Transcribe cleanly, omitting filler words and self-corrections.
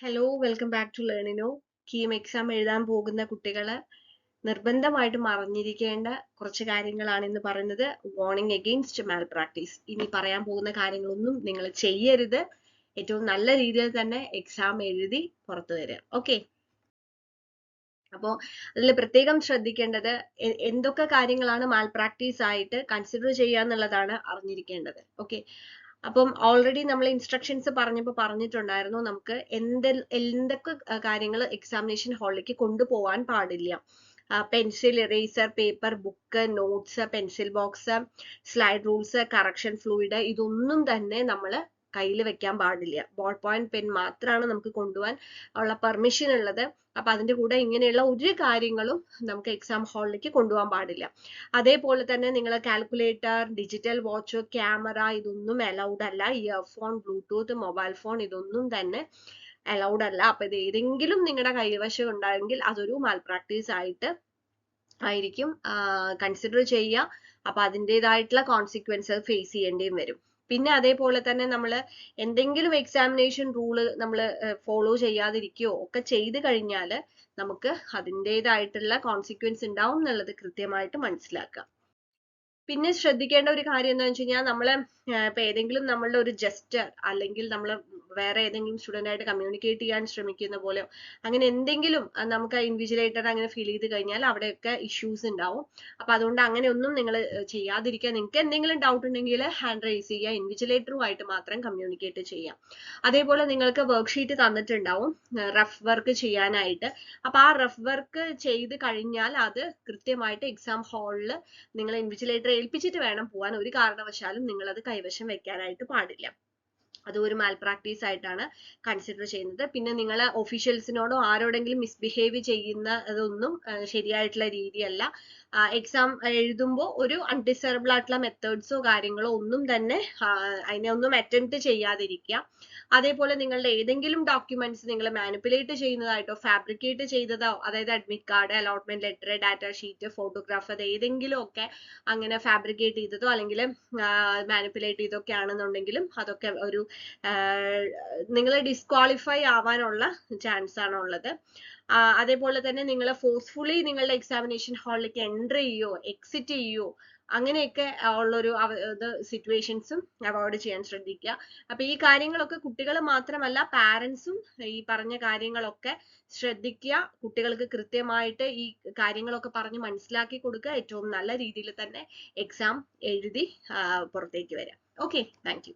Hello welcome back to ലേണിനോ. KEAM exam എഴുതാൻ പോകുന്ന കുട്ടികള് നിർബന്ധമായിട്ടും അറിഞ്ഞിരിക്കേണ്ട കുറച്ച് കാര്യങ്ങളാണ് ഇന്ന് പറയുന്നത്. Warning against malpractice. ഇനി പറയാൻ പോകുന്ന കാര്യങ്ങളൊന്നും നിങ്ങൾ ചെയ്യരുത്. ഏറ്റവും നല്ല രീതിയിൽ തന്നെ എക്സാം എഴുതി പുറത്തു വരിക. ഓക്കെ, അപ്പോൾ അതിൽ പ്രത്യേകം ശ്രദ്ധിക്കേണ്ടത് എന്തൊക്കെ കാര്യങ്ങളാണ് മാൽ പ്രാക്ടീസ് ആയിട്ട് കൺസിഡർ ചെയ്യുക എന്നുള്ളതാണ് അറിഞ്ഞിരിക്കേണ്ടത്. ഓക്കെ, അപ്പം ഓൾറെഡി നമ്മൾ ഇൻസ്ട്രക്ഷൻസ് പറഞ്ഞപ്പോൾ പറഞ്ഞിട്ടുണ്ടായിരുന്നു നമുക്ക് എന്തൊക്കെ കാര്യങ്ങൾ എക്സാമിനേഷൻ ഹാളിലേക്ക് കൊണ്ടുപോകാൻ പാടില്ല. Pencil, eraser, paper, book, notes, pencil box, slide rules, correction fluid, ഇതൊന്നും തന്നെ നമ്മൾ കയ്യിൽ വെക്കാൻ പാടില്ല. ബോൾ പോയിന്റ് പെൻ മാത്രമാണ് നമുക്ക് കൊണ്ടുപോകാൻ ഉള്ള പെർമിഷൻ ഉള്ളത്. അപ്പൊ അതിന്റെ കൂടെ ഇങ്ങനെയുള്ള ഒരു കാര്യങ്ങളും നമുക്ക് എക്സാം ഹാളിലേക്ക് കൊണ്ടുപോകാൻ പാടില്ല. അതേപോലെ തന്നെ നിങ്ങൾ കാൽക്കുലേറ്റർ, ഡിജിറ്റൽ വാച്ച്, ക്യാമറ, ഇതൊന്നും അലൗഡ് അല്ല. ഇയർഫോൺ, ബ്ലൂടൂത്ത്, മൊബൈൽ ഫോൺ, ഇതൊന്നും തന്നെ അലൗഡ് അല്ല. അപ്പൊ ഇത് ഏതെങ്കിലും നിങ്ങളുടെ കൈവശം ഉണ്ടായെങ്കിൽ അതൊരു മാൽ പ്രാക്ടീസ് ആയിരിക്കും കൺസിഡർ ചെയ്യുക. അപ്പൊ അതിൻ്റെതായിട്ടുള്ള കോൺസിക്വൻസ് ഫേസ് ചെയ്യേണ്ടിയും വരും. പിന്നെ അതേപോലെ തന്നെ നമ്മൾ എന്തെങ്കിലും എക്സാമിനേഷൻ റൂള് നമ്മൾ ഫോളോ ചെയ്യാതിരിക്കുകയോ ഒക്കെ ചെയ്ത് കഴിഞ്ഞാൽ നമുക്ക് അതിൻ്റെതായിട്ടുള്ള കോൺസിക്വൻസ് ഉണ്ടാവും എന്നുള്ളത് കൃത്യമായിട്ട് മനസ്സിലാക്കുക. പിന്നെ ശ്രദ്ധിക്കേണ്ട ഒരു കാര്യം എന്താണെന്ന് വെച്ച് കഴിഞ്ഞാൽ നമ്മള് ഇപ്പൊ ഏതെങ്കിലും നമ്മളുടെ ഒരു ജസ്റ്റർ അല്ലെങ്കിൽ നമ്മൾ വേറെ ഏതെങ്കിലും സ്റ്റുഡന്റ് ആയിട്ട് കമ്മ്യൂണിക്കേറ്റ് ചെയ്യാൻ ശ്രമിക്കുന്ന പോലെയോ അങ്ങനെ എന്തെങ്കിലും നമുക്ക് ഇൻവിജിലേറ്റർ അങ്ങനെ ഫീൽ ചെയ്ത് കഴിഞ്ഞാൽ അവിടെയൊക്കെ ഇഷ്യൂസ് ഉണ്ടാവും. അപ്പൊ അതുകൊണ്ട് അങ്ങനെ ഒന്നും നിങ്ങൾ ചെയ്യാതിരിക്കുക. നിങ്ങൾക്ക് എന്തെങ്കിലും ഡൗട്ട് ഉണ്ടെങ്കിൽ ഹാൻഡ് റൈസ് ചെയ്യുക, ഇൻവിജിലേറ്ററുമായിട്ട് മാത്രം കമ്മ്യൂണിക്കേറ്റ് ചെയ്യാം. അതേപോലെ നിങ്ങൾക്ക് വർക്ക്ഷീറ്റ് തന്നിട്ടുണ്ടാവും റഫ് വർക്ക് ചെയ്യാനായിട്ട്. അപ്പൊ ആ റഫ് വർക്ക് ചെയ്ത് കഴിഞ്ഞാൽ അത് കൃത്യമായിട്ട് എക്സാം ഹാളിൽ നിങ്ങൾ ഇൻവിജിലേറ്ററെ ഏൽപ്പിച്ചിട്ട് വേണം പോകാൻ. ഒരു കാരണവശാലും നിങ്ങൾ അത് കൈവശം വെക്കാനായിട്ട് പാടില്ല. അത് ഒരു മാൽ പ്രാക്ടീസ് ആയിട്ടാണ് കൺസിഡർ ചെയ്യുന്നത്. പിന്നെ നിങ്ങൾ ഒഫീഷ്യൽസിനോടോ ആരോടെങ്കിലും മിസ്ബിഹേവ് ചെയ്യുന്നതൊന്നും ശരിയായിട്ടുള്ള രീതിയല്ല. എക്സാം എഴുതുമ്പോൾ ഒരു അൺഡിസൈറബിൾ ആയിട്ടുള്ള മെത്തേഡ്സോ കാര്യങ്ങളോ ഒന്നും തന്നെ അതിനെ ഒന്നും അറ്റംപ്റ്റ് ചെയ്യാതിരിക്കുക. അതേപോലെ നിങ്ങളുടെ ഏതെങ്കിലും ഡോക്യുമെന്റ്സ് നിങ്ങൾ മാനിപ്പുലേറ്റ് ചെയ്യുന്നതായിട്ടോ ഫാബ്രിക്കേറ്റ് ചെയ്തതോ, അതായത് admit card, allotment letter, data sheet, photograph, അത് ഏതെങ്കിലും ഒക്കെ അങ്ങനെ ഫാബ്രിക്കേറ്റ് ചെയ്തതോ അല്ലെങ്കിൽ മാനിപ്പുലേറ്റ് ചെയ്തൊക്കെ ആണെന്നുണ്ടെങ്കിലും അതൊക്കെ ഒരു നിങ്ങൾ ഡിസ്ക്വാളിഫൈ ആവാനുള്ള ചാൻസ് ആണ് ഉള്ളത്. അതേപോലെ തന്നെ നിങ്ങൾ ഫോഴ്സ്ഫുള്ളി നിങ്ങളുടെ എക്സാമിനേഷൻ ഹാളിലേക്ക് എൻ്റർ ചെയ്യോ എക്സിറ്റ് ചെയ്യോ അങ്ങനെയൊക്കെ ഉള്ളൊരു സിറ്റുവേഷൻസും അവോയ്ഡ് ചെയ്യാൻ ശ്രദ്ധിക്കുക. അപ്പൊ ഈ കാര്യങ്ങളൊക്കെ കുട്ടികൾ മാത്രമല്ല പാരന്റ്സും ഈ പറഞ്ഞ കാര്യങ്ങളൊക്കെ ശ്രദ്ധിക്കുക. കുട്ടികൾക്ക് കൃത്യമായിട്ട് ഈ കാര്യങ്ങളൊക്കെ പറഞ്ഞ് മനസ്സിലാക്കി കൊടുക്കുക. ഏറ്റവും നല്ല രീതിയിൽ തന്നെ എക്സാം എഴുതി പുറത്തേക്ക് വരാം. Okay, thank you.